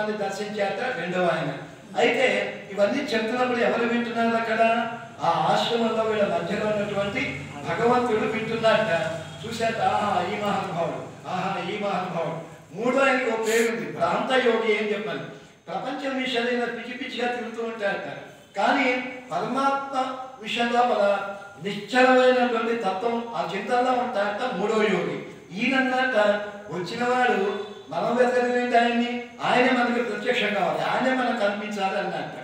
భగవాన్ని దర్శించాట రెండవ ఆయన. అయితే ఇవన్నీ చెప్తున్నప్పుడు ఎవరు వింటున్నారు అక్కడ? ఆ ఆశ్రమంలో వీళ్ళ మధ్యలో ఉన్నటువంటి భగవంతుడు వింటున్నట్ట. చూశాట, ఆహా ఈ మహానుభావుడు, ఆహా ఈ మహానుభావుడు. మూడో ఆయనకి ఒక పేరు ఉంది, భ్రాంత యోగి అని చెప్పాలి. ప్రపంచం విషయాలైన పిచ్చి పిచ్చిగా తిరుగుతూ ఉంటారట, కానీ పరమాత్మ విషయంలో మన నిశ్చలమైనటువంటి తత్వం ఆ చింతనలో ఉంటారట మూడో యోగి. ఈయనన్నట వచ్చిన వాడు మనం వెతకలేంటి ఆయన్ని, ఆయనే మనకి ప్రత్యక్షం కావాలి, ఆయనే మనకు కనిపించాలి అన్నట్ట.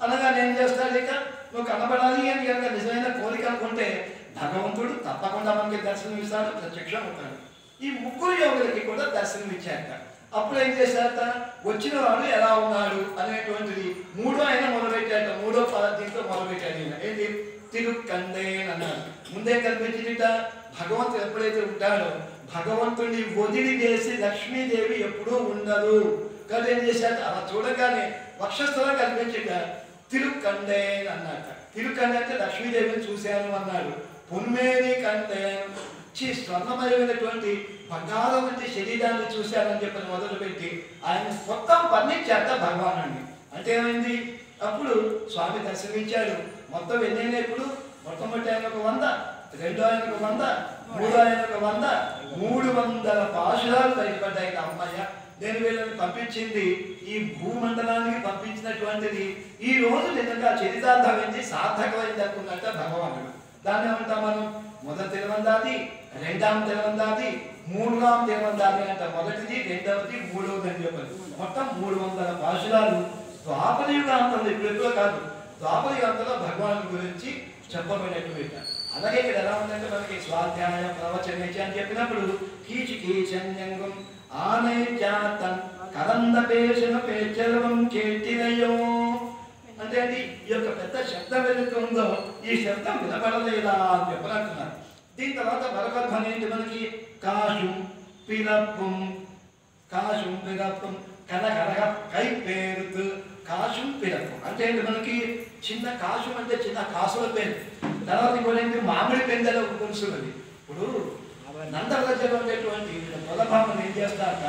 అనగా నేను చేస్తాను, ఇక నువ్వు కనబడాలి అని కనుక నిజమైన కోరిక అనుకుంటే భగవంతుడు తప్పకుండా మనకి దర్శనం ఇస్తాడు, ప్రత్యక్షం అవుతాడు. ఈ ముగ్గురు యోగులకి కూడా దర్శనం ఇచ్చాక అప్పుడు ఏం చేశారట, వచ్చిన వాడు ఎలా ఉన్నాడు అనేటువంటిది మూడో ఆయన మొదలుపెట్టాట. మూడో దీంతో మొదలుపెట్టాడు ఈయన. ఏంటి? తిరుక్కందే అన్నారు. ముందే కనిపించిందిట భగవంతుడు ఎప్పుడైతే ఉంటాడో భగవంతుడిని వదిలివేసి లక్ష్మీదేవి ఎప్పుడూ ఉండదు. కానీ ఏం చేశాడు, అలా చూడగానే వక్షస్థలం కనిపించింట తిరుక్కందే అన్నాక. తిరుక్కండే అంటే లక్ష్మీదేవిని చూశాను అన్నాడు. పొన్మేని కంటే స్వర్ణమయమైనటువంటి బంగారం వంటి శరీరాన్ని చూశానని చెప్పని మొదలుపెట్టి ఆయన మొత్తం వర్ణించాక భగవానుడిని. అంటే ఏమైంది, అప్పుడు స్వామి దర్శనమిచ్చాడు. మొత్తం ఎన్నైనా ఇప్పుడు మొట్టమొదటి ఆయన ఒక 100, రెండో ఆయన ఒక 100, మూడో ఆయన ఒక 100, 300 పాశురాలు బయటపడ్డాయి. అమ్మయ్య, నేను వీళ్ళని పంపించింది ఈ భూమండలానికి పంపించినటువంటిది ఈ రోజు నిజంగా చరితార్థమైంది, సార్థకమైంది అనుకున్నట్ట భగవానుడు. దాన్ని ఏమంటాం మనం? మొదటి తిరువందాది, రెండాం తిరువందాది, మూడవ తిరువందాది అంట. మొదటిది, రెండవది, మూడవది అని చెప్పారు. మొత్తం 300 పాశురాలు ద్వాపరయుగాంతంలో, ఇప్పుడు ఎక్కువ కాదు, ద్వాపరయుగాంతంలో భగవాను గురించి చెప్పబడినటువంటి. అలాగే ఇక్కడ ఎలా ఉందంటే మనకి స్వాధ్యాయ ప్రవచన అని చెప్పినప్పుడు కీచి కీచన్యంగం ఆనైత్యాతం కరందపేషణ పేచలవం చేతినయో అంటే అది ఈ యొక్క పెద్ద శబ్దం ఏదైతే ఉందో ఈ శబ్దం వినపడలేదా అని చెప్పాలంటున్నారు. దీని తర్వాత మరొక ధ్వని ఏంటి మనకి? కాశుం పిరప్పం, కాశుం పిరప్పం కనకరగ కై పేరుతు. కాశుం పిరప్పం అంటే ఏంటి మనకి? చిన్న కాశం అంటే చిన్న కాసుల పేరు. తర్వాత ఇంకోటి ఏంటి? మామిడి పెందెల పులుసున్నది. ఇప్పుడు నందరజలో ఉండేటువంటి పొలభామను ఏం చేస్తారట,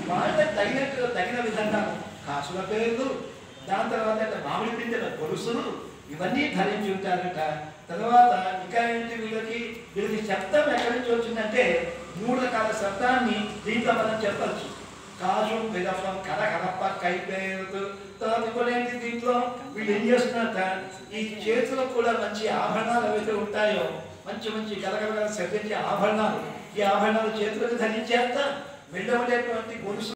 వాళ్ళకి తగినట్టుగా తగిన విధంగా కాసుల పేర్లు, దాని తర్వాత మామిడి పిందెల పొలుసులు ఇవన్నీ ధరించి ఉంటారట. తర్వాత ఇంకా ఏంటి, వీళ్ళకి శబ్దం ఎక్కడి నుంచి వచ్చిందంటే 3 రకాల శబ్దాన్ని దీంట్లో మనం చెప్పచ్చు. కాశం విరపం కరకరప్ప కైపేరుతు. తర్వాత కూడా ఏంటి, దీంట్లో వీళ్ళు ఏం చేస్తున్నారట, ఈ చేతులు కూడా మంచి ఆభరణాలు ఏవైతే ఉంటాయో మంచి మంచి కలకల శబ్దించే ఆభరణాలు, ఈ ఆభరణాలు చేతులకు ధరించేస్తా వెళ్ళబడేటువంటి గొలుసు